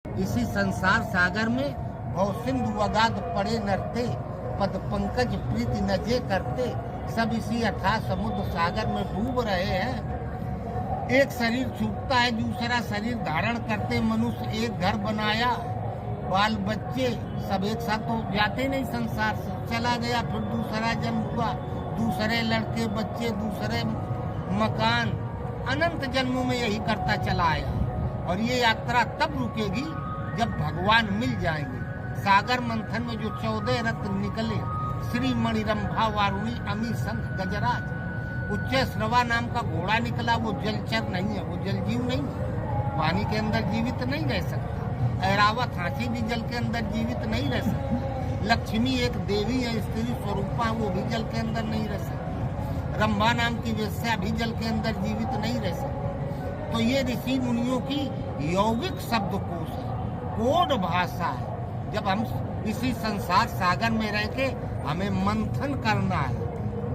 इसी संसार सागर में भव सिंधु अगाध पड़े नरते, पद पंकज प्रीति नजे करते। सब इसी अथाह समुद्र सागर में डूब रहे हैं। एक शरीर छूटता है, दूसरा शरीर धारण करते। मनुष्य एक घर बनाया, बाल बच्चे सब एक साथ तो जाते नहीं संसार से। चला गया, फिर दूसरा जन्म हुआ, दूसरे लड़के बच्चे, दूसरे मकान। अनंत जन्मों में यही करता चला आया। और ये यात्रा तब रुकेगी जब भगवान मिल जाएंगे। सागर मंथन में जो 14 रत्न निकले, श्री मणिरंभा वारुणी अमी शंख गजराज। उच्च श्रवा नाम का घोड़ा निकला, वो जलचर नहीं है, वो जलजीव नहीं है, पानी के अंदर जीवित नहीं रह सकता। ऐरावत हाथी भी जल के अंदर जीवित नहीं रह सकता। लक्ष्मी एक देवी है, स्त्री स्वरूपा, वो भी जल के अंदर नहीं रह सकती। रंभा नाम की वेश्या भी जल के अंदर जीवित नहीं रह सकती। तो ये ऋषि मुनियों की यौगिक शब्दकोश है, कोड भाषा है। जब हम इसी संसार सागर में रह के हमें मंथन करना है,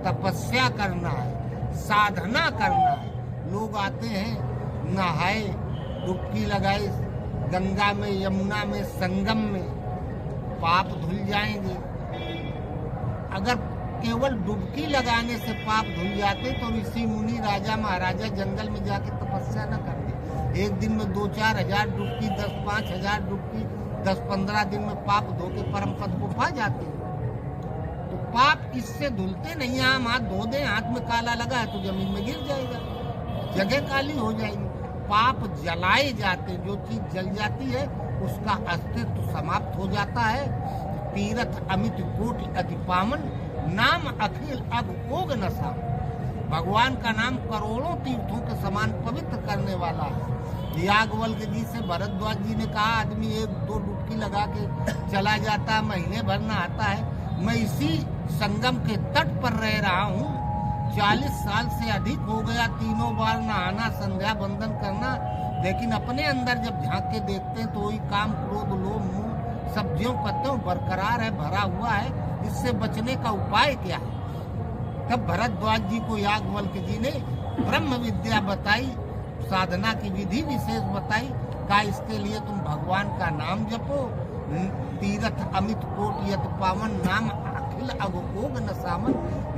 तपस्या करना है, साधना करना है। लोग आते हैं, नहाए, डुबकी लगाए गंगा में, यमुना में, संगम में, पाप धुल जाएंगे। अगर केवल डुबकी लगाने से पाप धुल जाते तो ऋषि मुनि राजा महाराजा जंगल में जाके तपस्या न करते। एक दिन में 2-4 हजार डुबकी, 10-5 हजार डुबकी, 10-15 दिन में पाप धो के परम पद को पा जाते। तो पाप इससे धुलते नहीं। हम हाथ धो दें, हाथ में काला लगा है तो जमीन में गिर जाएगा, जगह काली हो जाएगी। पाप जलाए जाते, जो चीज जल जाती है उसका अस्तित्व समाप्त हो जाता है। तीरथ अमित कोटि अति पावन, नाम अखिल अब ओग नशा। भगवान का नाम करोड़ों तीर्थों के समान पवित्र करने वाला है। याज्ञवल्क्य जी से भरद्वाज जी ने कहा, आदमी 1-2 डुबकी लगा के चला जाता, महीने भर नहाता है। मैं इसी संगम के तट पर रह रहा हूँ, 40 साल से अधिक हो गया, 3 बार नहाना, संध्या बंदन करना। लेकिन अपने अंदर जब झांक के देखते हैं तो वही काम, क्रोध, लोभ, मोह सब ज्यों पत्तों बरकरार है, भरा हुआ है। इससे बचने का उपाय क्या है? तब भरद्वाज जी को याज्ञवल्क्य जी ने ब्रह्म विद्या बताई, साधना की विधि विशेष बताई। का इसके लिए तुम भगवान का नाम जपो। तीरथ अमित कोटि यत पावन, नाम अखिल अघोग न सामन।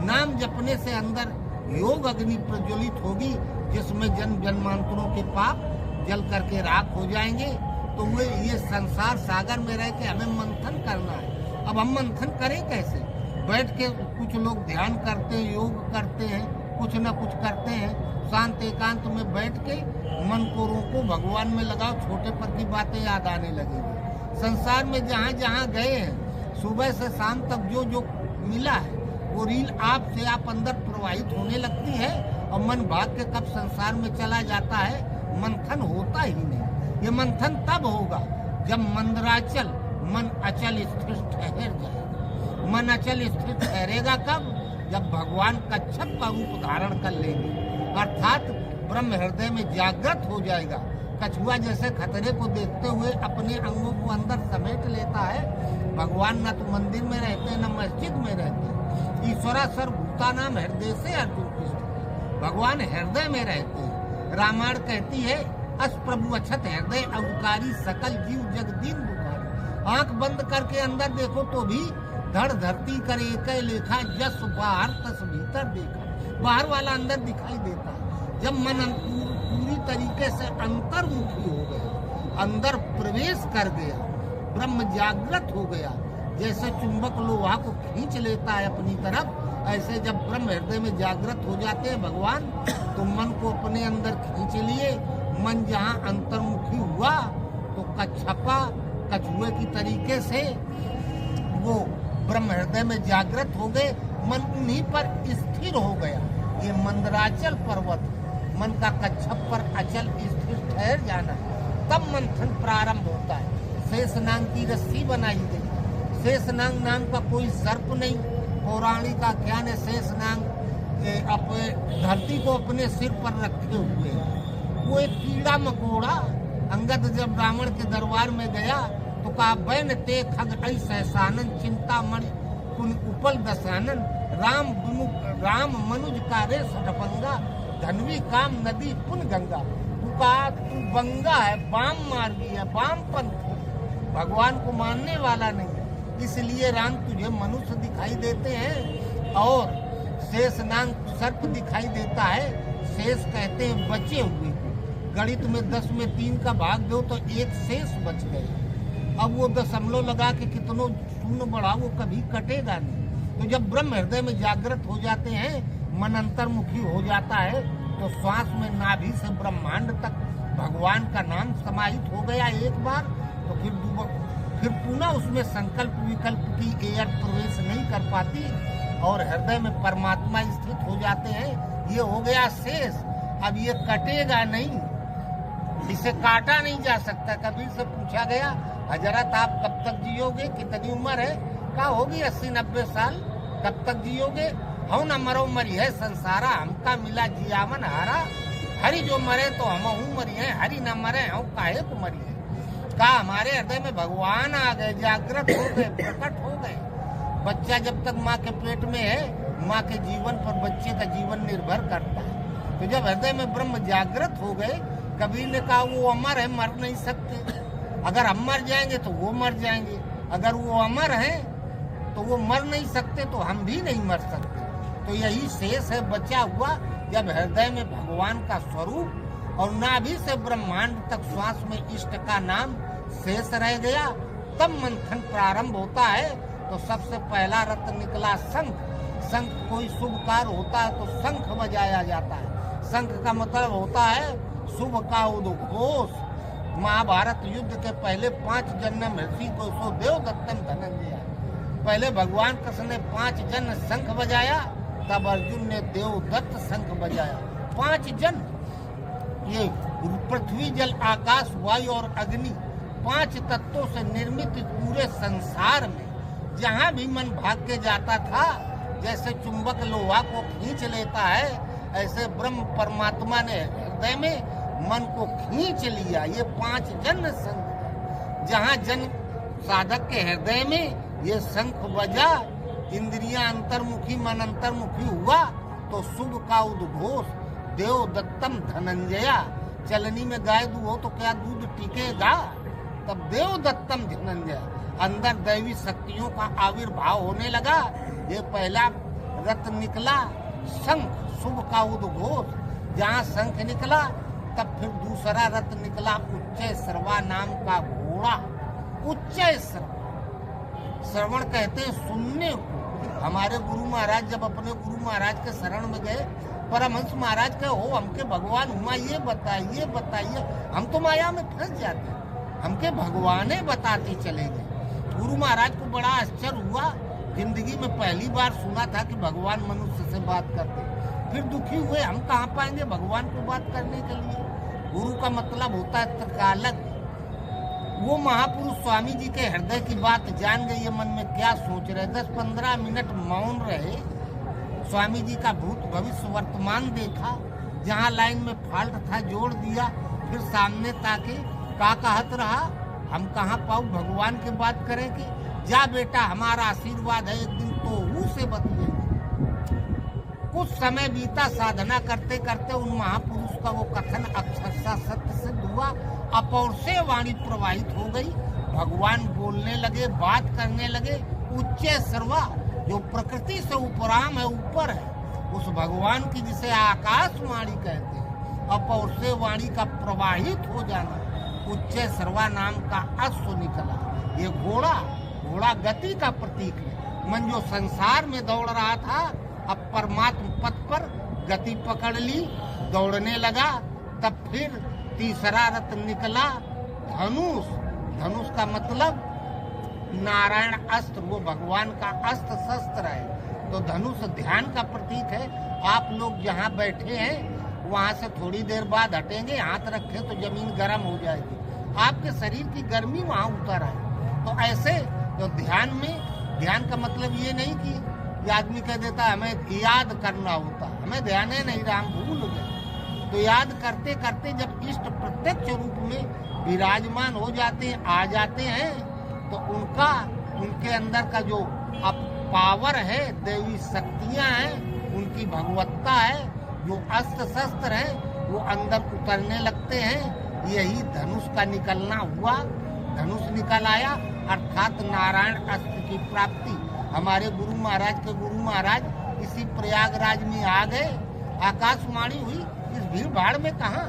नाम जपने से अंदर योग अग्नि प्रज्वलित होगी, जिसमें जन्म जन्मांतरों के पाप जल करके राख हो जाएंगे। तो वे ये संसार सागर में रह के हमें मंथन करना है। अब हम मंथन करें कैसे? बैठ के कुछ लोग ध्यान करते हैं, योग करते हैं, कुछ न कुछ करते हैं। शांत एकांत में बैठ के मन को रोको, भगवान में लगाओ, छोटे पर की बातें याद आने लगेंगी। संसार में जहाँ जहाँ गए हैं, सुबह से शाम तक जो जो मिला है वो रील आप से आप अंदर प्रवाहित होने लगती है। और मन भाग के कब संसार में चला जाता है, मंथन होता ही नहीं। ये मंथन तब होगा जब मंदराचल मन अचल स्थिर ठहर जाएगा। मन अचल स्थिर ठहरेगा कब? जब भगवान कच्छप का रूप धारण कर लेंगे, अर्थात ब्रह्म हृदय में जागृत हो जाएगा। कछुआ जैसे खतरे को देखते हुए अपने अंगों को अंदर समेट लेता है। भगवान न तो मंदिर में रहते, न मस्जिद में रहते। ईश्वरा सर्वभूता नाम हृदय से अर्जुन कृष्ण। भगवान हृदय में रहते हैं। रामायण कहती है, अस प्रभु अछत हृदय अवकारी, सकल जीव जग दीन दुखारी। आंख बंद करके अंदर देखो तो भी धड़ धरती करे एक लेखा, जस बाहर तस भीतर देखा। बाहर वाला अंदर दिखाई देता है। जब मन पूरी तरीके से अंतर्मुखी हो गया, अंदर प्रवेश कर गया, ब्रह्म जागृत हो गया। जैसे चुंबक लोहा को खींच लेता है अपनी तरफ, ऐसे जब ब्रह्म हृदय में जागृत हो जाते हैं भगवान, तो मन को अपने अंदर खींच लिए। मन जहाँ अंतर्मुखी हुआ तो कच्छपा कछुए की तरीके से वो ब्रह्म हृदय में जागृत हो गए। मन उन्हीं पर स्थिर हो गया। ये मंदराचल पर्वत, मन का कच्छप पर अचल स्थिर ठहर जाना, तब मंथन प्रारंभ होता है। शेषनाग की रस्सी बनाई गई। शेषनाग नाम का कोई सर्प नहीं, पौराणिक आख्यान है। शेषनाग धरती को अपने सिर पर रखे हुए है। वो एक कीड़ा मकोड़ा। अंगद जब रावण के दरबार में गया तो कहा, बैन ते खग ऐ सानन, चिंता मणि कुन उपल दसानन। राम मनुज का रे सटपंगा, धनवी काम नदी पुन गंगा। कहा तू बंगा है, वाम मार्गी है, वामपंथी, भगवान को मानने वाला नहीं है, इसलिए राम तुझे मनुष्य दिखाई देते हैं और शेष नाग सर्प दिखाई देता है। शेष कहते हैं बचे हुए, गणित में 10 में 3 का भाग दो तो एक शेष बच गए। अब वो दशमलव लगा के कितनों शून्य बढ़ा वो कभी कटेगा नहीं। तो जब ब्रह्म हृदय में जागृत हो जाते हैं, मन अंतर्मुखी हो जाता है, तो श्वास में नाभि से ब्रह्मांड तक भगवान का नाम समाहित हो गया एक बार, तो फिर पुनः उसमें संकल्प विकल्प की एयर प्रवेश नहीं कर पाती और हृदय में परमात्मा स्थित हो जाते हैं। ये हो गया शेष। अब ये कटेगा नहीं, इसे काटा नहीं जा सकता। कबीर से पूछा गया, हजरत आप कब तक जियोगे, कितनी उम्र है? कहा होगी 80-90 साल। कब तक जियोगे? हूँ न मरो मरी है संसारा, हमका मिला जियावन हारा। हरि जो मरे तो हम हूँ मरी है, हरि न मरे हूँ काहे को मरी है। कहा हमारे हृदय में भगवान आ गए, जागृत हो गए, प्रकट हो गए। बच्चा जब तक माँ के पेट में है, माँ के जीवन पर बच्चे का जीवन निर्भर करता है। तो जब हृदय में ब्रह्म जागृत हो गए, कबीर ने कहा वो अमर है, मर नहीं सकते। अगर हम मर जाएंगे तो वो मर जाएंगे, अगर वो अमर है तो वो मर नहीं सकते, तो हम भी नहीं मर सकते। तो यही शेष है बचा हुआ। जब हृदय में भगवान का स्वरूप और नाभि से ब्रह्मांड तक श्वास में इष्ट का नाम शेष रह गया, तब मंथन प्रारंभ होता है। तो सबसे पहला रत्न निकला शंख। शंख कोई शुभ कार्य होता है तो शंख बजाया जाता है। शंख का मतलब होता है शुभ का उद्घोष। महाभारत युद्ध के पहले 5 जन्म ऋषि को सो देव दत्तम धनंजय। पहले भगवान कृष्ण ने 5 जन्म शंख बजाया, तब अर्जुन ने देवदत्त शंख बजाया। 5 जन, ये पृथ्वी जल आकाश वायु और अग्नि 5 तत्वों से निर्मित पूरे संसार में जहाँ भी मन भाग के जाता था, जैसे चुंबक लोहा को खींच लेता है, ऐसे ब्रह्म परमात्मा ने हृदय में मन को खींच लिया। ये 5 जन शंख, जहाँ जन साधक के हृदय में ये शंख बजा, इंद्रियां अंतर्मुखी, मन अंतर्मुखी हुआ, तो शुभ का उद्घोष देव दत्तम धनंजया। चलनी में गाय दूध हो तो क्या दूध टिकेगा? तब देव दत्तम धनंजया, अंदर दैवी शक्तियों का आविर्भाव होने लगा। ये पहला रत्न निकला शंख, शुभ का उद्घोष। जहाँ शंख निकला तब फिर दूसरा रत्न निकला उच्चय श्रवा नाम का घोड़ा। उच्चय श्रवण कहते हैं सुनने को। हमारे गुरु महाराज जब अपने गुरु महाराज के शरण में गए, परमहंस महाराज कहे हो हमके भगवान हुआ ये बताइए। हम तो माया में फंस जाते, हमके भगवाने बताते चले गए। गुरु महाराज को बड़ा आश्चर्य हुआ, जिंदगी में पहली बार सुना था कि भगवान मनुष्य से बात करते। फिर दुखी हुए, हम कहाँ पाएंगे भगवान को बात करने के लिए। गुरु का मतलब होता है त्रिकालज्ञ। वो महापुरुष स्वामी जी के हृदय की बात जान गए, ये मन में क्या सोच रहे। 10-15 मिनट मौन रहे, स्वामी जी का भूत भविष्य वर्तमान देखा, जहाँ लाइन में फॉल्ट था जोड़ दिया, फिर सामने ताके का कहत रहा, हम कहाँ पाऊ भगवान की बात करेंगे। जा बेटा हमारा आशीर्वाद है, एक दिन तो से बतिएंगे। कुछ समय बीता, साधना करते करते उन महापुरुष का वो कथन अक्षरशः सत्य सिद्ध हुआ। अपौर से वाणी प्रवाहित हो गई, भगवान बोलने लगे, बात करने लगे। उच्चय सर्वा, जो प्रकृति से उपराम है, ऊपर है, उस भगवान की जिसे आकाश वाणी कहते हैं, अपौर से वाणी का प्रवाहित हो जाना। उच्चय सर्वा नाम का अश्व निकला। ये घोड़ा गति का प्रतीक है। मन जो संसार में दौड़ रहा था, अब परमात्म पथ पर गति पकड़ ली, दौड़ने लगा। तब फिर तीसरा रत्न निकला धनुष। धनुष का मतलब नारायण अस्त्र, वो भगवान का अस्त्र शस्त्र है। तो धनुष ध्यान का प्रतीक है। आप लोग जहाँ बैठे हैं वहाँ से थोड़ी देर बाद हटेंगे, हाथ रखें तो जमीन गर्म हो जाएगी, आपके शरीर की गर्मी वहाँ उतर आए। तो ऐसे जो ध्यान में, ध्यान का मतलब ये नहीं कि आदमी कह देता हमें याद करना होता, हमें ध्यान है नहीं रहा, हम भूल गए। तो याद करते करते जब इष्ट प्रत्यक्ष रूप में विराजमान हो जाते हैं, आ जाते हैं, तो उनके अंदर का जो अब पावर है, दैवी शक्तियां हैं, उनकी भगवत्ता है, जो अस्त्र शस्त्र है, वो अंदर उतरने लगते हैं। यही धनुष का निकलना हुआ, धनुष निकल आया, अर्थात नारायण अस्त्र की प्राप्ति। हमारे गुरु महाराज के गुरु महाराज इसी प्रयागराज में आ गए। आकाशवाणी हुई, इस भीड़ भाड़ में कहाँ,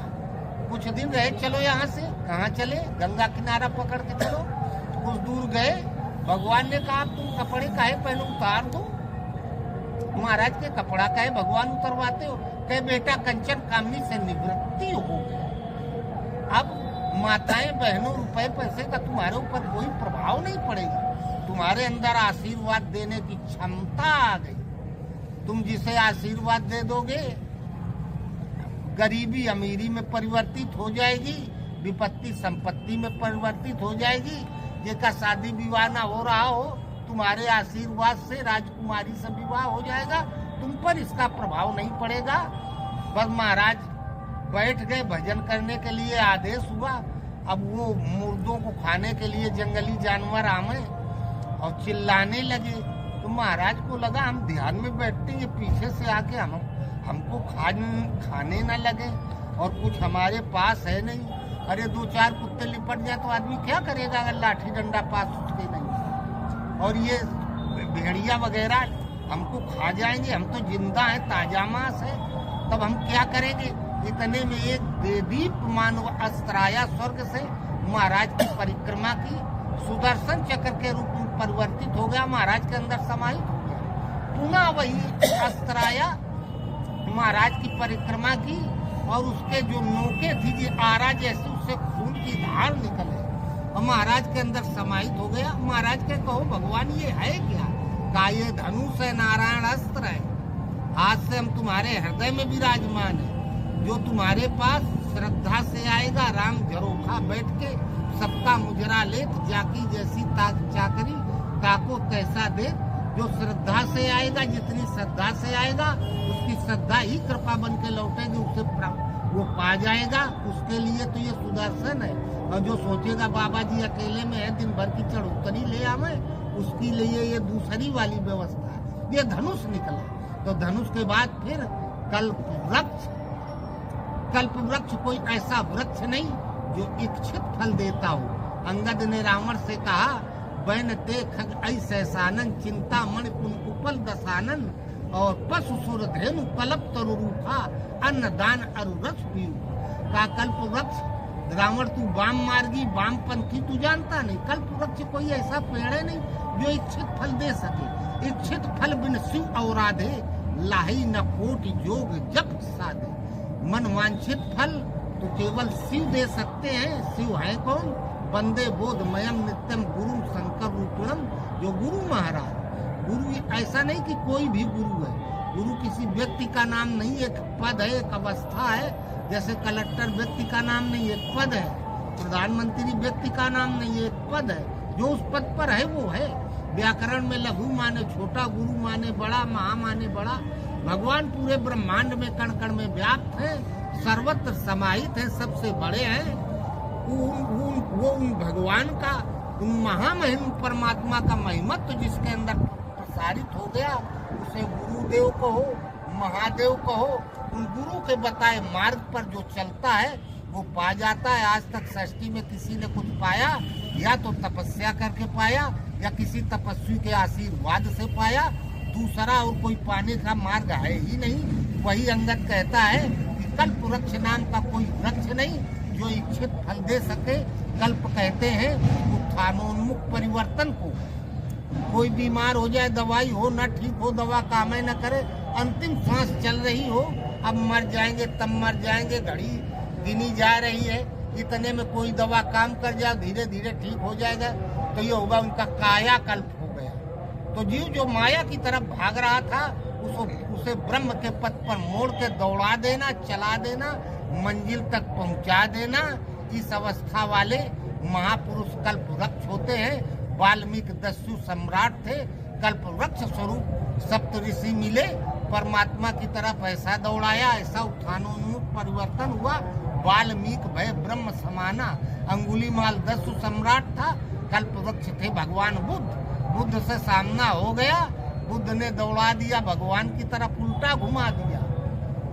कुछ दिन रहे, चलो यहाँ से। कहाँ चले? गंगा किनारा पकड़ के चलो। कुछ दूर गए, भगवान ने कहा तुम कपड़े काहे पहने, उतार दो। महाराज के कपड़ा काहे भगवान उतरवाते हो? कहे बेटा कंचन कामनी से निवृत्ति हो गई, अब माताएं बहनों रुपए पैसे का तुम्हारे ऊपर कोई प्रभाव नहीं पड़ेगा, तुम्हारे अंदर आशीर्वाद देने की क्षमता आ गई। तुम जिसे आशीर्वाद दे दोगे, गरीबी अमीरी में परिवर्तित हो जाएगी, विपत्ति संपत्ति में परिवर्तित हो जाएगी। जिसका शादी विवाह ना हो रहा हो, तुम्हारे आशीर्वाद से राजकुमारी से विवाह हो जाएगा, तुम पर इसका प्रभाव नहीं पड़ेगा। बस महाराज बैठ गए, भजन करने के लिए आदेश हुआ। अब वो मुर्दों को खाने के लिए जंगली जानवर आए और चिल्लाने लगे। तो महाराज को लगा हम ध्यान में बैठते, ये पीछे से आके हमको खाने ना लगे, और कुछ हमारे पास है नहीं। अरे दो चार कुत्ते लिपट जाए तो आदमी क्या करेगा अगर लाठी डंडा पास उसके नहीं। और ये भेड़िया वगैरह हमको खा जाएंगे, हम तो जिंदा हैं, ताजा मांस है, तब हम क्या करेंगे। इतने में एक देदीप मानव अस्त्र आया स्वर्ग से, महाराज की परिक्रमा की, सुदर्शन चक्र के रूप में परिवर्तित हो गया, महाराज के अंदर समाहित हो गया। पुनः वही अस्त्र आया, महाराज की परिक्रमा की, और उसके जो नोके थी जी आरा जैसी, उससे खून की धार निकले और महाराज के अंदर समाहित हो गया। महाराज के कहो भगवान ये है क्या? का ये धनुष है, नारायण अस्त्र है, आज से हम तुम्हारे हृदय में विराजमान है। जो तुम्हारे पास श्रद्धा से आएगा, राम झरोखा बैठ के सबका मुजरा लेत, जाकी जैसी चाकरी ताको कैसा दे। जो श्रद्धा से आएगा, जितनी श्रद्धा से आएगा, उसकी श्रद्धा ही कृपा बन के लौटेगी, उसे वो पा जाएगा। उसके लिए तो ये सुदर्शन है। और जो सोचेगा बाबा जी अकेले में है, दिन भर की चढ़ोतरी ले आवे, उसके लिए ये दूसरी वाली व्यवस्था है। ये धनुष निकला। तो धनुष के बाद फिर कल्पवृक्ष। कल्पवृक्ष कोई ऐसा वृक्ष नहीं जो इच्छित फल देता हो। अंगद ने रावण से कहा, बैन ते खग ऐसे सानन, चिंता मणि पुन उपल दसानन, और पशु सुर धेनु कल्प तरु रूखा, अन्न दान अरुरस पीऊ। का कल्प वृक्ष रावण, तू वाम मार्गी वामपंथी, तू जानता नहीं। कल्प वृक्ष कोई ऐसा पेड़ है नहीं जो इच्छित फल दे सके। इच्छित फल बिन शिव औराधे, लाही न कोटि जोग जप साधे। मन वांछित फल तो केवल शिव दे सकते हैं। शिव है कौन? वंदे बोधमयम नित्यम गुरु शंकर रूपिणम, जो गुरु महाराज। गुरु ऐसा नहीं कि कोई भी गुरु है। गुरु किसी व्यक्ति का नाम नहीं, एक पद है, एक अवस्था है। जैसे कलेक्टर व्यक्ति का नाम नहीं, एक पद है। प्रधानमंत्री व्यक्ति का नाम नहीं, एक पद है। जो उस पद पर है वो है। व्याकरण में लघु माने छोटा, गुरु माने बड़ा, महा माने बड़ा। भगवान पूरे ब्रह्मांड में कण कण में व्याप्त है, सर्वत्र समाहित है, सबसे बड़े हैं। वो उन भगवान का, उन महामहिम परमात्मा का महिमत्व जिसके अंदर प्रसारित हो गया, उसे गुरुदेव कहो, महादेव कहो। उन गुरु के बताए मार्ग पर जो चलता है वो पा जाता है। आज तक सृष्टि में किसी ने कुछ पाया, या तो तपस्या करके पाया, या किसी तपस्वी के आशीर्वाद से पाया। दूसरा और कोई पाने का मार्ग है ही नहीं। वही अंगद कहता है कि कल्प वृक्ष नाम का कोई वृक्ष नहीं जो इच्छित फल दे सके। कल्प कहते हैं उत्थानोन्मुख परिवर्तन को। कोई बीमार हो जाए, दवाई हो न ठीक हो, दवा काम न करे, अंतिम सांस चल रही हो, अब मर जाएंगे तब मर जाएंगे, घड़ी गिनी जा रही है, इतने में कोई दवा काम कर जाए, धीरे धीरे ठीक हो जाएगा, तो ये होगा उनका काया कल्प हो गया। तो जीव जो माया की तरफ भाग रहा था, उसे ब्रह्म के पथ पर मोड़ के दौड़ा देना, चला देना, मंजिल तक पहुंचा देना। इस अवस्था वाले महापुरुष कल्प वृक्ष होते हैं। वाल्मीकि दस्यु सम्राट थे, कल्प वृक्ष स्वरूप सप्त ऋषि मिले, परमात्मा की तरफ ऐसा दौड़ाया, ऐसा उत्थानोन्मुख परिवर्तन हुआ। वाल्मीकि भय ब्रह्म समाना, अंगुलीमाल दस्यु सम्राट था, कल्प वृक्ष थे भगवान बुद्ध। बुद्ध से सामना हो गया, बुद्ध ने दौड़ा दिया भगवान की तरफ, उल्टा घुमा दिया,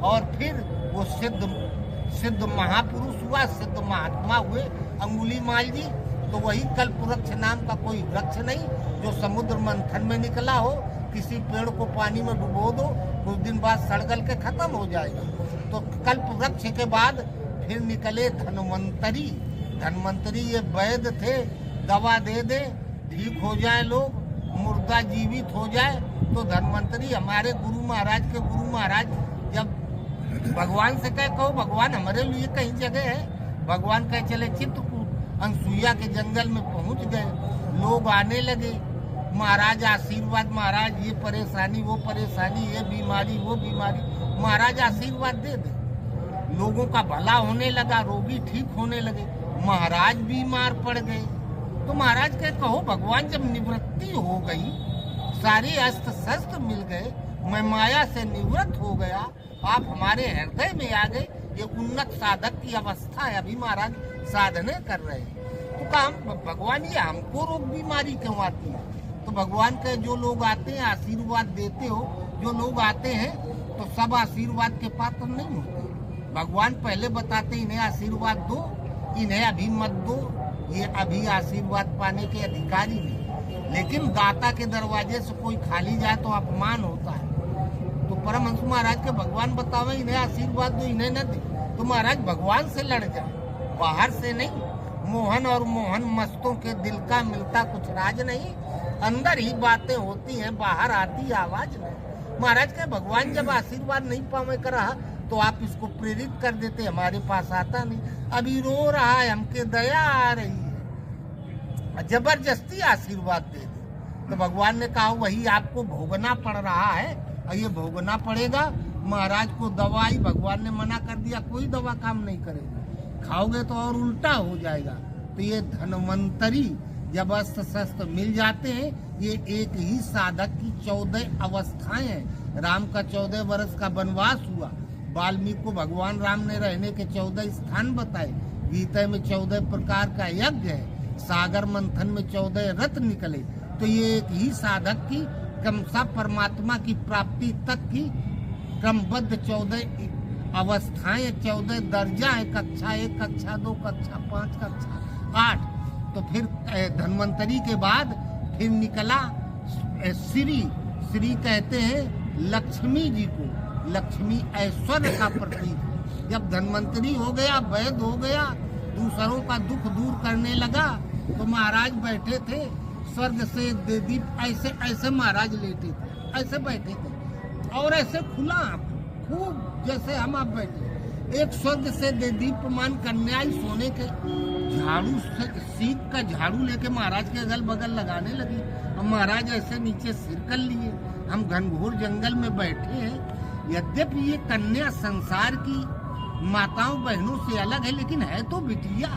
और फिर वो सिद्ध सिद्ध महापुरुष हुआ, सिद्ध महात्मा हुए अंगुली माल जी। तो वही कल्प वृक्ष नाम का कोई वृक्ष नहीं जो समुद्र मंथन में निकला हो। किसी पेड़ को पानी में डुबो दो, कुछ दिन बाद सड़गल के खत्म हो जाएगा। तो कल्प वृक्ष के बाद फिर निकले धन्वंतरी। धन्वंतरी ये वैद्य थे, दवा दे दे ठीक हो जाए लोग, मुर्दा जीवित हो जाए। तो धन्वंतरी हमारे गुरु महाराज के गुरु महाराज जब भगवान से कहो भगवान हमारे लिए कहीं जगह है, भगवान कहे चले चित्रकूट। अनसुईया के जंगल में पहुंच गए, लोग आने लगे, महाराज आशीर्वाद, महाराज ये परेशानी वो परेशानी, ये बीमारी वो बीमारी, महाराज आशीर्वाद दे दे। लोगों का भला होने लगा, रोगी ठीक होने लगे, महाराज बीमार पड़ गए। तो महाराज के कहो भगवान जब निवृत्ति हो गई, सारे अस्त्र शस्त्र मिल गए, मैं माया से निवृत्त हो गया, आप हमारे हृदय में आ गए, ये उन्नत साधक की अवस्था है, अभी महाराज साधने कर रहे हैं। तो कहा भगवान ये हमको रोग बीमारी क्यों आती है? तो भगवान के जो लोग आते हैं आशीर्वाद देते हो, जो लोग आते हैं तो सब आशीर्वाद के पात्र नहीं होते। भगवान पहले बताते इन्हें आशीर्वाद दो, इन्हें अभी मत दो, ये अभी आशीर्वाद पाने के अधिकारी नहीं। लेकिन दाता के दरवाजे से कोई खाली जाए तो अपमान होता है। तो परमहंस महाराज के भगवान बतावे इन्हें आशीर्वाद दो, इन्हें न दे, तो महाराज भगवान से लड़ जाए, बाहर से नहीं। मोहन और मोहन मस्तों के दिल का मिलता कुछ राज नहीं, अंदर ही बातें होती हैं, बाहर आती आवाज नहीं। महाराज के भगवान जब आशीर्वाद नहीं पावे कर रहा तो आप इसको प्रेरित कर देते, हमारे पास आता नहीं, अभी रो रहा है, हमके दया आ रही है, जबरदस्ती आशीर्वाद दे दे। तो भगवान ने कहा वही आपको भोगना पड़ रहा है और ये भोगना पड़ेगा। महाराज को दवाई भगवान ने मना कर दिया, कोई दवा काम नहीं करेगी, खाओगे तो और उल्टा हो जाएगा। तो ये धन्वंतरी जब अस्त्र शस्त्र मिल जाते हैं, ये एक ही साधक की 14 अवस्थाएं हैं। राम का 14 वर्ष का वनवास हुआ, वाल्मीकि को भगवान राम ने रहने के 14 स्थान बताए, गीता में 14 प्रकार का यज्ञ है, सागर मंथन में 14 रथ निकले। तो ये एक ही साधक की क्रमशः परमात्मा की प्राप्ति तक की क्रमबद्ध 14 अवस्थाएं, 14 दर्जा है, कक्षा 1, कक्षा 2, कक्षा 5, कक्षा 8। तो फिर धन्वंतरी के बाद फिर निकला श्री। श्री कहते हैं लक्ष्मी जी को, लक्ष्मी ऐश्वर्य का प्रतीक। जब धन्वंतरी हो गया, वैद्य हो गया, दूसरों का दुख दूर करने लगा, तो महाराज बैठे थे स्वर्ग से दीप, ऐसे ऐसे महाराज लेटे थे, ऐसे बैठे थे और ऐसे खुला खूब जैसे हम आप बैठे। एक स्वर्ग से दीप्यमान कन्याई सोने के झाड़ू से सीख का झाड़ू लेके महाराज के अगल बगल लगाने लगी। अब महाराज ऐसे नीचे सिर कर लिए, हम घनघोर जंगल में बैठे हैं। यद्यपि ये कन्या संसार की माताओं बहनों से अलग है, लेकिन है तो बिटिया।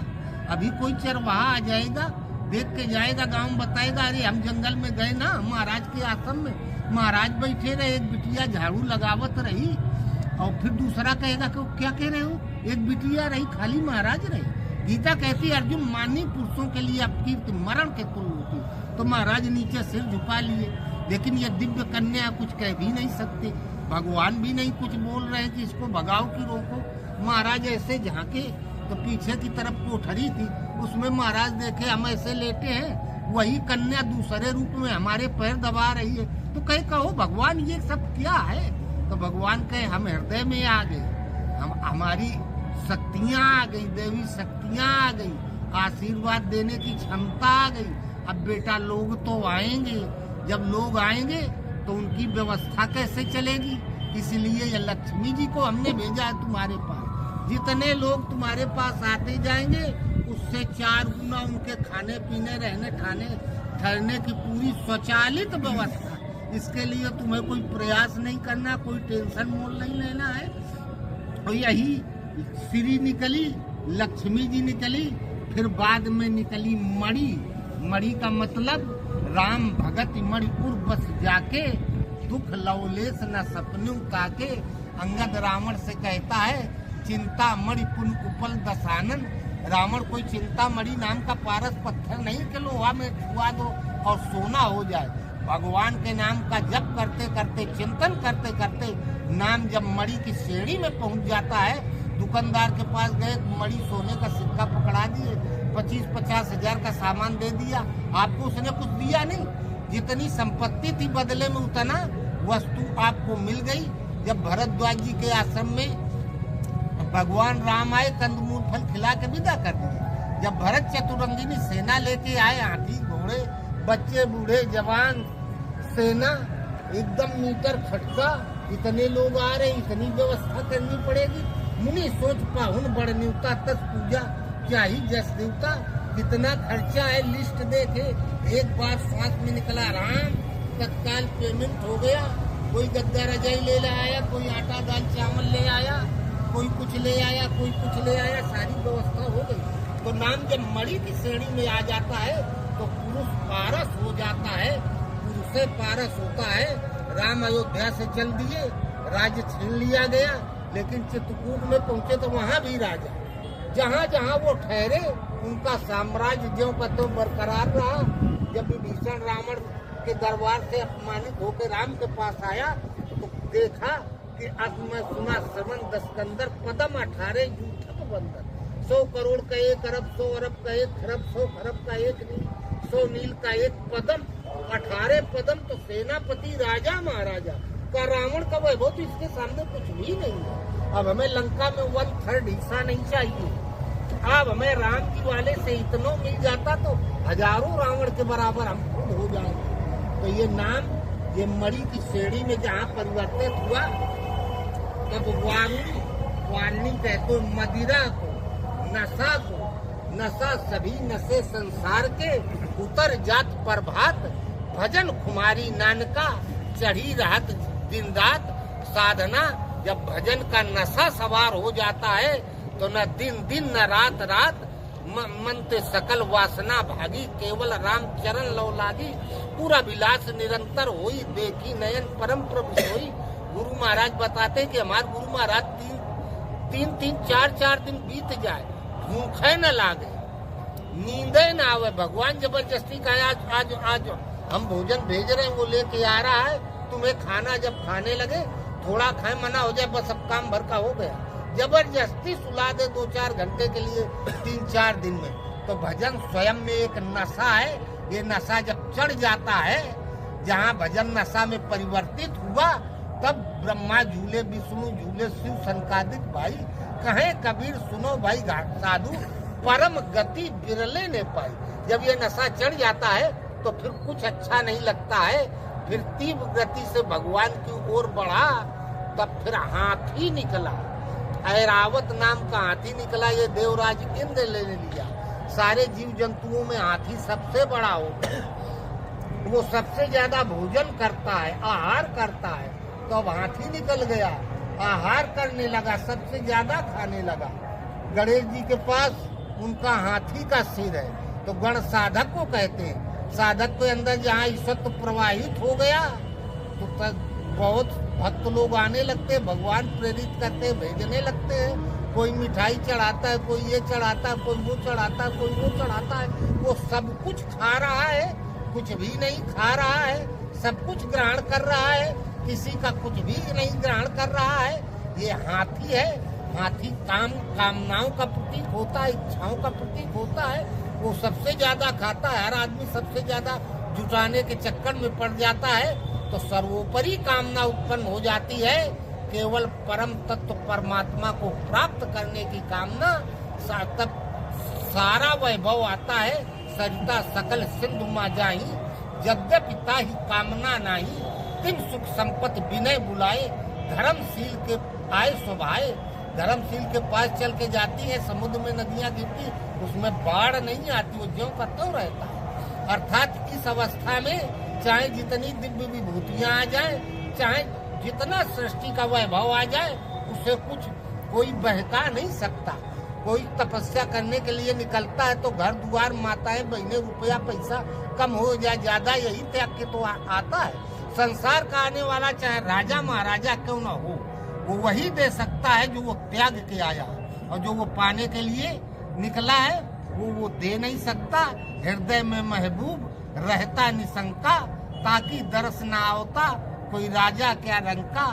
अभी कोई चरवाहा आ जाएगा, देख के जाएगा, गांव में बताएगा, अरे हम जंगल में गए ना महाराज के आश्रम में, महाराज बैठे रहे, एक बिटिया झाड़ू लगावत रही, और फिर दूसरा कहेगा कि क्या कह रहे हो, एक बिटिया रही खाली महाराज रहे। गीता कहती अर्जुन माननीय पुरुषों के लिए अपकीर्ति मरण के तुल्य होती। तो महाराज नीचे सिर झुका लिए, लेकिन ये दिव्य कन्या कुछ कह भी नहीं सकते, भगवान भी नहीं कुछ बोल रहे हैं कि इसको भगाओ कि रोको। महाराज ऐसे झांके तो पीछे की तरफ कोठरी थी, उसमें महाराज देखे हम ऐसे लेटे हैं, वही कन्या दूसरे रूप में हमारे पैर दबा रही है। तो कहे कहो भगवान ये सब क्या है? तो भगवान कहे हम हृदय में आ गए, हम हमारी शक्तियां आ गई, देवी शक्तियां आ गई, आशीर्वाद देने की क्षमता आ गई। अब बेटा लोग तो आएंगे, जब लोग आएंगे तो उनकी व्यवस्था कैसे चलेगी? इसलिए ये लक्ष्मी जी को हमने भेजा है तुम्हारे पास। जितने लोग तुम्हारे पास आते जाएंगे उससे 4 गुना उनके खाने पीने रहने ठहरने की पूरी स्वचालित व्यवस्था। इसके लिए तुम्हें कोई प्रयास नहीं करना, कोई टेंशन मोल नहीं लेना है। और यही श्री निकली, लक्ष्मी जी निकली, फिर बाद में निकली मणि। मणि का मतलब राम भगत मणि उर बस जाके, दुख लवलेस न सपनु ताके। अंगद रावण से कहता है चिंता मणि पुन उपल दसानन। रावण कोई चिंता मणि नाम का पारस पत्थर नहीं कि लोहा में छुआ दो और सोना हो जाए। भगवान के नाम का जप करते करते, चिंतन करते करते नाम जब मणि की श्रेणी में पहुंच जाता है दुकानदार के पास गए, मड़ी सोने का सिक्का पकड़ा दिए, 25-50 हजार का सामान दे दिया। आपको उसने कुछ दिया नहीं, जितनी संपत्ति थी बदले में उतना वस्तु आपको मिल गई। जब भरद्वाज जी के आश्रम में भगवान राम आए, कंदमूल फल खिला के विदा कर दिए। जब भरत चतुरंगिनी सेना लेके आए, हाथी घोड़े बच्चे बूढ़े जवान सेना, एकदम मीटर खटका, इतने लोग आ रहे, इतनी व्यवस्था करनी पड़ेगी। मुनि सोच पाहुन बड़ न्यूता तस पूजा क्या ही जस देवता। कितना खर्चा है लिस्ट देखे, एक बार सांस में निकला राम, तत्काल पेमेंट हो गया। कोई गद्दा रजाई ले आया, कोई आटा दाल चावल ले आया, कोई कुछ ले आया, कोई कुछ ले आया, सारी व्यवस्था हो गई। तो नाम जब मणि की श्रेणी में आ जाता है तो पुरुष पारस हो जाता है, पुरुष से पारस होता है। राम अयोध्या से चल दिए, राज्य छीन लिया गया, लेकिन चित्रकूट में पहुंचे तो वहां भी राजा, जहां जहां वो ठहरे उनका साम्राज्य ज्यों का त्यों बरकरार रहा। जब विभीषण रावण के दरबार से अपमानित होकर राम के पास आया तो देखा कि असमय सुना श्रवण दस्कंदर पदम 18 जूठक बंदर। 100 करोड़ का 1 अरब, 100 अरब का 1 खरब, 100 खरब का 1 नील, 100 नील का 1 पदम, 18 पदम तो सेनापति राजा महाराजा का। रावण का वैभव तो इसके सामने कुछ भी नहीं है। अब हमें लंका में 1/3 हिस्सा नहीं चाहिए। अब हमें राम जी वाले से इतना मिल जाता तो हजारों रावण के बराबर हम खुद हो जाएंगे। तो ये नाम, ये मणि की श्रेणी में जहाँ परिवर्तित हुआ, तब वाणी कहते मदिरा को, नशा को, नशा सभी नशे संसार के, उतर जात प्रभात, भजन खुमारी नानका, चढ़ी रहत दिन रात साधना। जब भजन का नशा सवार हो जाता है तो न दिन दिन न रात रात, मन ते सकल वासना भागी, केवल राम चरण लो लागी, पूरा विलास निरंतर होई, देखी नयन परम प्रभु सोई। गुरु महाराज बताते कि हमारे गुरु महाराज तीन चार दिन बीत जाए, भूखे न लागे, नींदे न आवे, भगवान जबरदस्ती का आज हम भोजन भेज रहे हैं, वो लेके आ रहा है, तुम्हें खाना, जब खाने लगे थोड़ा खाए, मना हो जाए, बस अब काम भर का हो गया। जबरदस्ती सुला दे 2-4 घंटे के लिए 3-4 दिन में। तो भजन स्वयं में एक नशा है। ये नशा जब चढ़ जाता है, जहाँ भजन नशा में परिवर्तित हुआ, तब ब्रह्मा झूले, विष्णु झूले, शिव संकादिक भाई, कहे कबीर सुनो भाई साधु, परम गति बिरले ने पाई। जब ये नशा चढ़ जाता है तो फिर कुछ अच्छा नहीं लगता है। फिर तीव्र गति से भगवान की ओर बढ़ा, तब फिर हाथी निकला, ऐरावत नाम का हाथी निकला। ये देवराज इंद्र लेने लिया। सारे जीव जंतुओं में हाथी सबसे बड़ा होता है, वो सबसे ज्यादा भोजन करता है, आहार करता है। तो अब हाथी निकल गया, आहार करने लगा, सबसे ज्यादा खाने लगा। गणेश जी के पास उनका हाथी का सिर है, तो गण साधक को कहते हैं। साधक के अंदर जहाँ ईश्वर प्रवाहित हो गया तो बहुत भक्त लोग आने लगते हैं, भगवान प्रेरित करते हैं, भेजने लगते हैं। कोई मिठाई चढ़ाता है, कोई ये चढ़ाता है, कोई वो चढ़ाता है, कोई वो चढ़ाता है। वो सब कुछ खा रहा है, कुछ भी नहीं खा रहा है, सब कुछ ग्रहण कर रहा है, किसी का कुछ भी नहीं ग्रहण कर रहा है। ये हाथी है। हाथी कामनाओं का प्रतीक होता है, इच्छाओं का प्रतीक होता है। वो सबसे ज्यादा खाता है। हर आदमी सबसे ज्यादा जुटाने के चक्कर में पड़ जाता है तो सर्वोपरि कामना उत्पन्न हो जाती है। केवल परम तत्व परमात्मा को प्राप्त करने की कामना, तब सारा वैभव आता है। सरिता सकल सिंधु मा जाही, यद्यपि ताहि कामना नाही, तिम सुख संपत्ति विनय बुलाए, धर्मशील के आए स्वभाए। धर्मशील के पास चल के जाती है, समुद्र में नदियां गिरती, उसमें बाढ़ नहीं आती, वो ज्यों का त्यों रहता है। अर्थात इस अवस्था में चाहे जितनी दिव्य विभूतियां आ जाए, चाहे जितना सृष्टि का वैभव आ जाए, उसे कुछ कोई बहका नहीं सकता। कोई तपस्या करने के लिए निकलता है तो घर द्वार, माताएं बहनें, रुपया पैसा कम हो जाए ज्यादा, यही त्याग के तो आता है। संसार का आने वाला चाहे राजा महाराजा क्यों न हो, वो वही दे सकता है जो वो त्याग के आया, और जो वो पाने के लिए निकला है वो दे नहीं सकता। हृदय में महबूब रहता निशंका, ताकि दरस ना आवता कोई राजा क्या रंग का।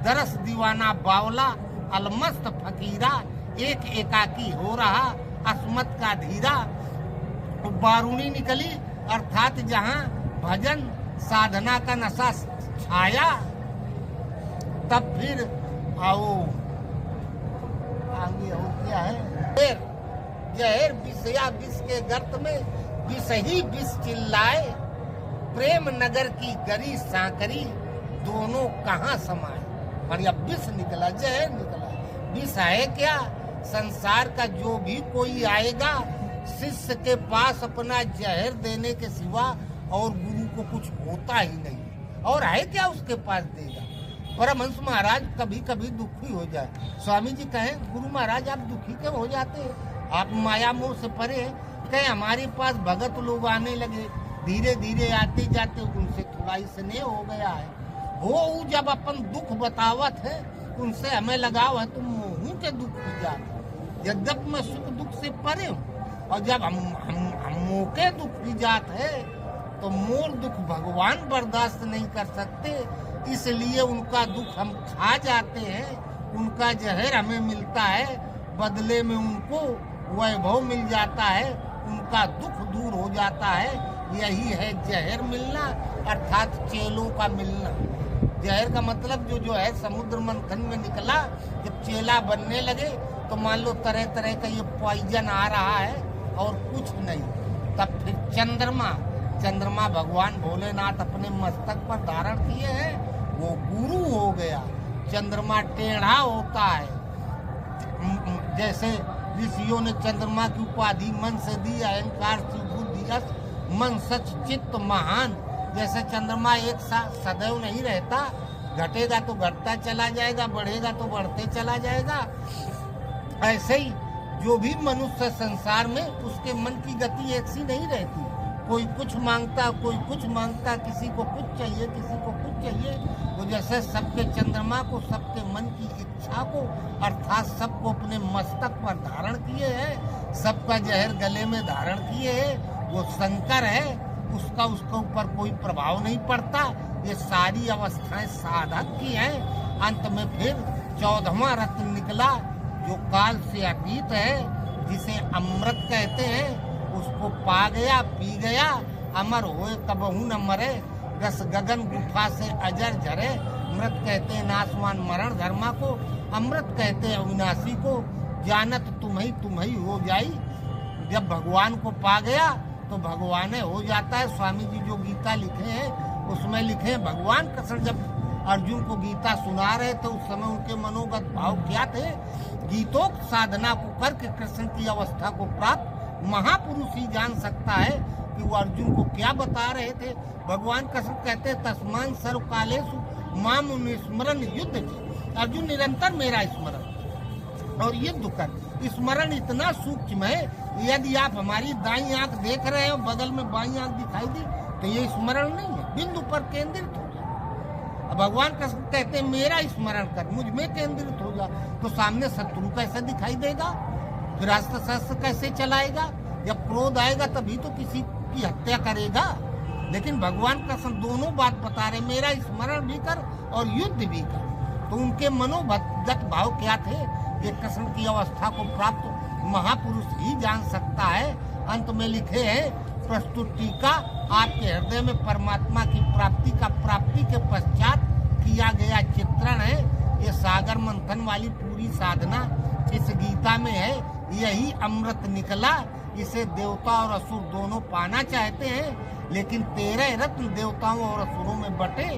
दरस दीवाना बावला, अलमस्त फकीरा, एक एकाकी हो रहा अस्मत का धीरा। बारूणी निकली अर्थात जहाँ भजन साधना का नशा छाया, तब फिर आओ आगे हो क्या है, जहर विष या विष के गर्त में विष ही विष चिल्लाए, प्रेम नगर की गरी सांकरी दोनों कहाँ समाए। और यह विष निकला, जहर निकला। विष है क्या? संसार का जो भी कोई आएगा शिष्य के पास अपना जहर देने के सिवा और गुरु को कुछ होता ही नहीं, और है क्या उसके पास देगा। परमहंस महाराज कभी कभी दुखी हो जाए, स्वामी जी कहें गुरु महाराज आप दुखी क्यों हो जाते हैं, आप माया मोह से परे हैं। कहें हमारे पास भगत लोग आने लगे, धीरे धीरे आते जाते उनसे थोड़ा स्नेह हो गया है, वो जब अपन दुख बतावत है उनसे हमें लगाव है, तुम मोह के दुख की जाते। यद्यप मैं सुख दुख से परे हूँ, और जब हम मोह के दुख की जात है तो मोर दुख भगवान बर्दाश्त नहीं कर सकते, इसलिए उनका दुख हम खा जाते हैं, उनका जहर हमें मिलता है, बदले में उनको वैभव मिल जाता है, उनका दुख दूर हो जाता है। यही है जहर मिलना अर्थात चेलों का मिलना। जहर का मतलब जो है समुद्र मंथन में निकला, जब चेला बनने लगे तो मान लो तरह तरह का ये पॉइजन आ रहा है और कुछ नहीं। तब फिर चंद्रमा भगवान भोलेनाथ अपने मस्तक पर धारण किए हैं, वो गुरु हो गया। चंद्रमा टेढ़ा होता है, जैसे ऋषियों ने चंद्रमा की उपाधि मन से दी, अहंकार से बुद्धि यश मन सच चित्त महान। जैसे चंद्रमा एक साथ सदैव नहीं रहता, घटेगा तो घटता चला जाएगा, बढ़ेगा तो बढ़ते चला जाएगा। ऐसे ही जो भी मनुष्य संसार में, उसके मन की गति एक सी नहीं रहती, कोई कुछ मांगता कोई कुछ मांगता, किसी को कुछ चाहिए किसी को कुछ चाहिए। वो जैसे सबके चंद्रमा को, सबके मन की इच्छा को अर्थात सबको अपने मस्तक पर धारण किए हैं, सबका जहर गले में धारण किए हैं। वो शंकर है, उसका ऊपर कोई प्रभाव नहीं पड़ता। ये सारी अवस्थाएं साधक की हैं। अंत में फिर 14वां रत्न निकला जो काल से अतीत है, जिसे अमृत कहते हैं। उसको पा गया, पी गया, अमर होए कबहू न मरे, रस गगन गुफा से अजर झरे। मृत कहते हैं नासवान मरण धर्मा को, अमृत कहते हैं अविनाशी को, जानत तुम्ही हो जाई। जब भगवान को पा गया तो भगवान हो जाता है। स्वामी जी जो गीता लिखे हैं उसमें लिखे हैं, भगवान कृष्ण जब अर्जुन को गीता सुना रहे थे उस समय उनके मनोगत भाव क्या थे। गीतोक्त साधना को करके कृष्ण की अवस्था को प्राप्त महापुरुष ही जान सकता है कि वो अर्जुन को क्या बता रहे थे। भगवान कृष्ण कहते हैं तस्मान सर्व कालेषु माम स्मरण युद्ध। अर्जुन निरंतर मेरा स्मरण और युद्ध कर। स्मरण इतना सूक्ष्म है, यदि आप हमारी दाईं आंख देख रहे हो, बगल में बाईं आंख दिखाई दी, तो ये स्मरण नहीं है, बिंदु पर केंद्रित हो जा। अब भगवान कृष्ण कहते हैं मेरा स्मरण कर, मुझ में केंद्रित हो जा, तो सामने शत्रु कैसे दिखाई देगा, फिर अस्त्र शस्त्र कैसे चलाएगा। जब क्रोध आएगा तभी तो किसी की हत्या करेगा। लेकिन भगवान कृष्ण दोनों बात बता रहे, मेरा स्मरण भी कर और युद्ध भी कर। तो उनके मनोगत भाव क्या थे, ये कृष्ण की अवस्था को प्राप्त महापुरुष ही जान सकता है। अंत में लिखे हैं प्रस्तुत टीका आपके हृदय में परमात्मा की प्राप्ति के पश्चात किया गया चित्रण है। ये सागर मंथन वाली पूरी साधना इस गीता में है। यही अमृत निकला, इसे देवता और असुर दोनों पाना चाहते हैं, लेकिन 13 रत्न देवताओं और असुरों में बटे,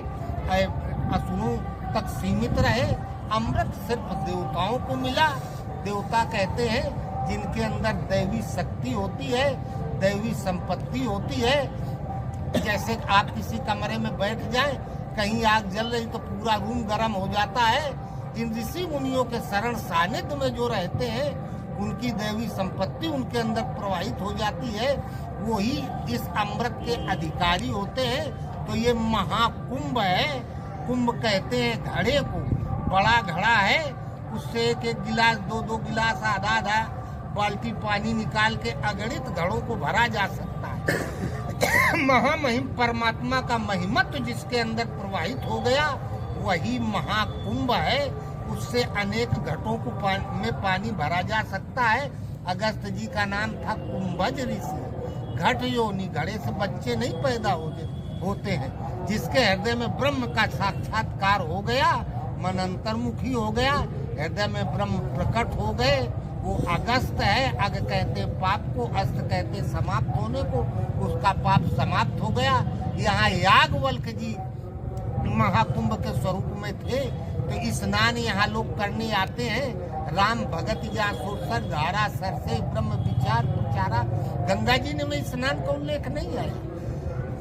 असुरों तक सीमित रहे। अमृत सिर्फ देवताओं को मिला। देवता कहते हैं जिनके अंदर दैवी शक्ति होती है, दैवी संपत्ति होती है। जैसे आप किसी कमरे में बैठ जाएं, कहीं आग जल रही तो पूरा रूम गर्म हो जाता है। इन ऋषि मुनियों के शरण सानिध्य में जो रहते हैं, उनकी दैवी संपत्ति उनके अंदर प्रवाहित हो जाती है, वो ही इस अमृत के अधिकारी होते हैं। तो ये महाकुंभ है। कुंभ कहते हैं घड़े को, बड़ा घड़ा है, उससे एक गिलास, 2 गिलास, आधा बाल्टी पानी निकाल के अगणित घड़ों को भरा जा सकता है। महामहिम परमात्मा का महिमत्व जिसके अंदर प्रवाहित हो गया, वही महाकुंभ है। उससे अनेक घटों को में पानी भरा जा सकता है। अगस्त जी का नाम था कुंभज ऋषि। घट योनि, घड़े से बच्चे नहीं पैदा होते हैं। जिसके हृदय में ब्रह्म का साक्षात्कार हो गया, मन अंतर्मुखी हो गया, हृदय में ब्रह्म प्रकट हो गए, वो अगस्त है। अग कहते पाप को, अस्त कहते समाप्त होने को, उसका पाप समाप्त हो गया। यहाँ याज्ञवल्क्य जी महाकुंभ के स्वरूप में थे, तो स्नान यहाँ लोग करने आते हैं। राम भगत जा सुरसर धारा सर से ब्रह्म विचार उचारा। गंगा जी ने में स्नान का उल्लेख नहीं आया।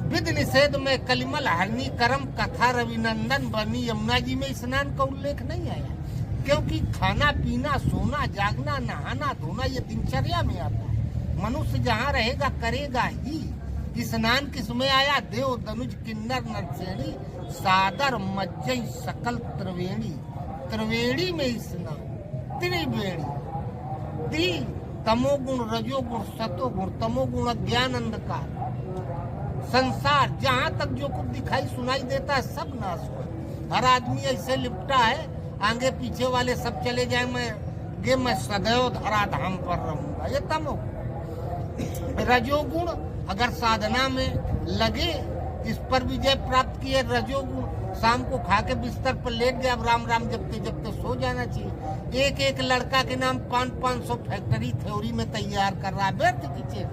विधि निषेध में कलिमल हरनी करम कथा रविनंदन बनी। यमुना जी में स्नान का उल्लेख नहीं आया, क्योंकि खाना पीना सोना जागना नहाना धोना ये दिनचर्या में आता है। मनुष्य जहाँ रहेगा करेगा ही। स्नान किसमें आया? देव धनुज किन्नर नरसेनी सादर मज्जई सकल त्रिवेणी। त्रिवेणी में स्नान, त्रिवेणी, त्री तमोगुण रजोगुण सतोगुण, तमोगुण अज्ञान अंधकार, संसार जहाँ तक जो कुछ दिखाई सुनाई देता है सब नाश हुआ। हर आदमी ऐसे लिपटा है, आगे पीछे वाले सब चले जाए, मैं सदैव धराधाम पर रहूंगा, ये तमोगुण। रजोगुण अगर साधना में लगे, इस पर विजय प्राप्त किए। रजोगुण शाम को खा के बिस्तर पर लेट गया, अब राम राम जपते जपते सो जाना चाहिए। एक एक लड़का के नाम 500 फैक्ट्री थ्योरी में तैयार कर रहा है, व्यर्थ पीछे।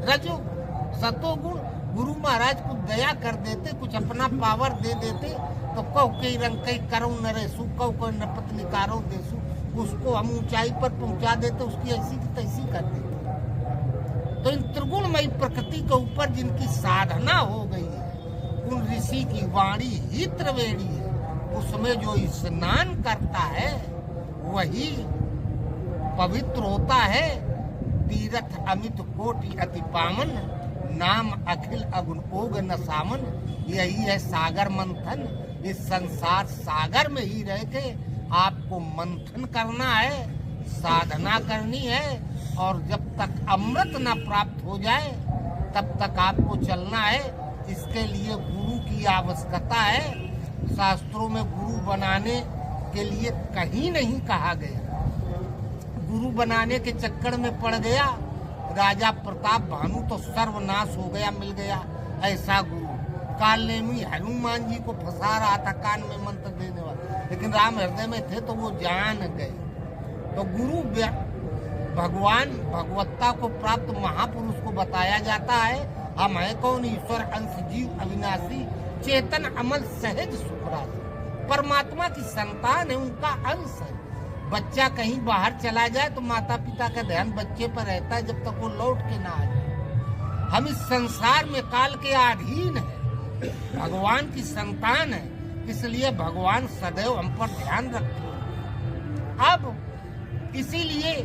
रजोगुण। सतोगुण गुरु महाराज कुछ दया कर देते, कुछ अपना पावर दे देते, तो कौ कई रंग कई करो नरेसु, कौ कोई नपत निकारो देसु, उसको हम ऊंचाई पर पहुंचा देते, उसकी ऐसी की तैसी कर देते। तो इन त्रिगुणमयी प्रकृति के ऊपर जिनकी साधना हो गई है, उन ऋषि की वाणी ही त्रिवेणी है। उसमें जो स्नान करता है वही पवित्र होता है। तीर्थ अमित कोटि अति पावन, नाम अखिल अगुण ओग न सामन। यही है सागर मंथन। इस संसार सागर में ही रह के आपको मंथन करना है, साधना करनी है, और जब तक अमृत न प्राप्त हो जाए तब तक आपको चलना है। इसके लिए गुरु की आवश्यकता है। शास्त्रों में गुरु बनाने के लिए कहीं नहीं कहा गया। गुरु बनाने के चक्कर में पड़ गया राजा प्रताप भानु, तो सर्वनाश हो गया, मिल गया ऐसा गुरु। कालनेमी हनुमान जी को फंसा रहा था कान में मंत्र देने वाला, लेकिन राम हृदय में थे तो वो जान गए। तो गुरु भगवान भगवत्ता को प्राप्त महापुरुष को बताया जाता है। हम है कौन? ईश्वर अंश जीव अविनाशी, चेतन अमल सहज सुखरासी। परमात्मा की संतान है, उनका अंश है। बच्चा कहीं बाहर चला जाए तो माता पिता का ध्यान बच्चे पर रहता है जब तक वो लौट के ना आ जाए। हम इस संसार में काल के अधीन है, भगवान की संतान है, इसलिए भगवान सदैव हम पर ध्यान रखते हैं। अब इसीलिए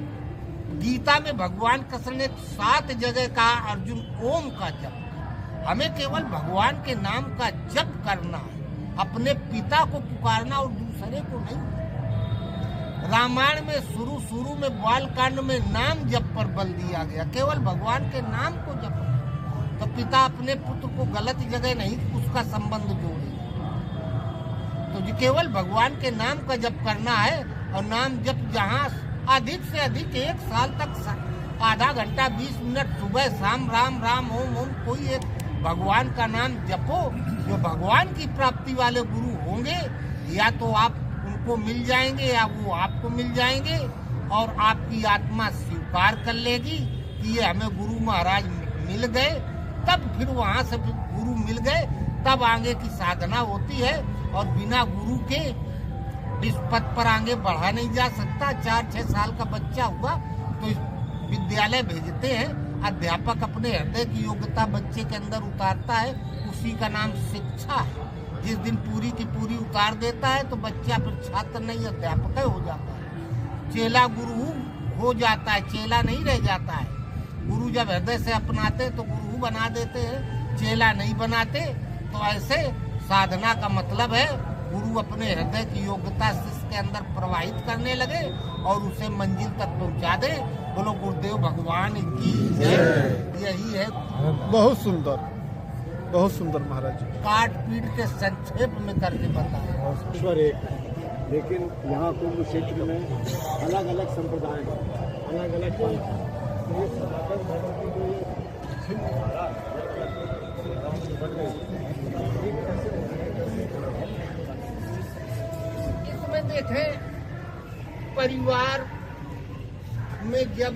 गीता में भगवान कृष्ण ने 7 जगह कहा अर्जुन ओम का जप। हमें केवल भगवान के नाम का जप करना है, अपने पिता को पुकारना और दूसरे को नहीं। रामायण में शुरू में बाल कांड में नाम जप पर बल दिया गया, केवल भगवान के नाम को जप। तो पिता अपने पुत्र को गलत जगह नहीं उसका संबंध जोड़े। तो जो केवल भगवान के नाम का जप करना है, और नाम जप जहाँ अधिक से अधिक 1 साल तक आधा घंटा 20 मिनट सुबह शाम राम राम ओम ओम कोई एक भगवान का नाम जपो। जो भगवान की प्राप्ति वाले गुरु होंगे, या तो आप उनको मिल जाएंगे या वो आपको मिल जाएंगे, और आपकी आत्मा स्वीकार कर लेगी कि ये हमें गुरु महाराज मिल गए। तब फिर वहाँ से गुरु मिल गए, तब आगे की साधना होती है। और बिना गुरु के इस पद पर आगे बढ़ा नहीं जा सकता। 4-6 साल का बच्चा हुआ तो विद्यालय भेजते हैं, अध्यापक अपने हृदय की योग्यता बच्चे के अंदर उतारता है, उसी का नाम शिक्षा है। जिस दिन पूरी की पूरी उतार देता है तो बच्चा फिर छात्र नहीं अध्यापक हो जाता है। चेला गुरु हो जाता है, चेला नहीं रह जाता है। गुरु जब हृदय से अपनाते तो गुरु बना देते हैं, चेला नहीं बनाते। तो ऐसे साधना का मतलब है गुरु अपने हृदय की योग्यता शिष्य के अंदर प्रवाहित करने लगे और उसे मंजिल तक पहुंचा दे। बोलो गुरुदेव भगवान की जय। यही है। बहुत सुंदर, बहुत सुंदर महाराज जी। काट पीट के संक्षेप में करके बताया। लेकिन यहाँ कुंभ क्षेत्र में अलग अलग संप्रदाय हैं, अलग अलग पंथ हैं। तो ये सनातन धर्म की जो ये छिन्न धारा बन गई, ये कैसे इसमें देखें, परिवार में जब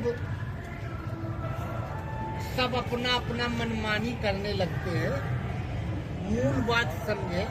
सब अपना अपना मनमानी करने लगते हैं, मूल बात समझे